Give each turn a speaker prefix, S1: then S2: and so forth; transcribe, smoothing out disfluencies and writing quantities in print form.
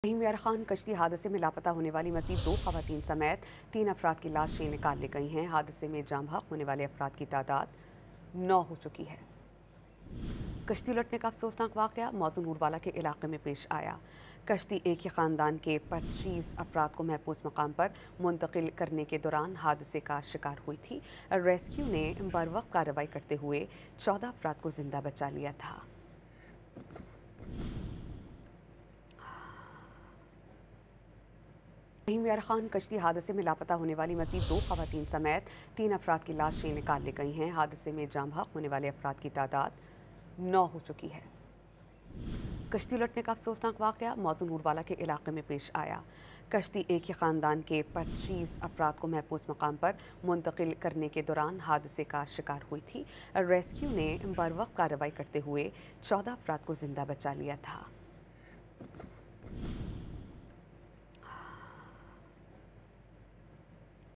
S1: यार खान कश्ती हादसे में लापता होने वाली मज़ीद 2 ख़वातीन समेत 3 अफराद की लाशें निकाल ली गई हैं। हादसे में जाम हक़ होने वाले अफराद की तादाद 9 हो चुकी है। कश्ती उलटने का अफसोसनाक वाक़या मौज़ू नूरवाला के इलाके में पेश आया। कश्ती एक ही ख़ानदान के 25 अफराद को महफूज मकाम पर मुंतकिल करने के दौरान हादसे का शिकार हुई थी। रेस्क्यू ने बरवक्त कार्रवाई करते हुए 14 अफराद को जिंदा बचा लिया था। यार खान कश्ती हादसे में लापता होने वाली मज़ीद 2 ख़वातीन समेत 3 अफराद की लाशें निकाल ली गई हैं। हादसे में जाम हक़ होने वाले अफराद की तादाद 9 हो चुकी है। कश्ती उलटने का अफसोसनाक वाक़या मौज़ू नूरवाला के इलाके में पेश आया। कश्ती एक ही ख़ानदान के 25 अफराद को महफूज मकाम पर मुंतकिल करने के दौरान हादसे का शिकार हुई थी। रेस्क्यू ने बरवक्त कार्रवाई करते हुए 14 अफराद को जिंदा बचा लिया था।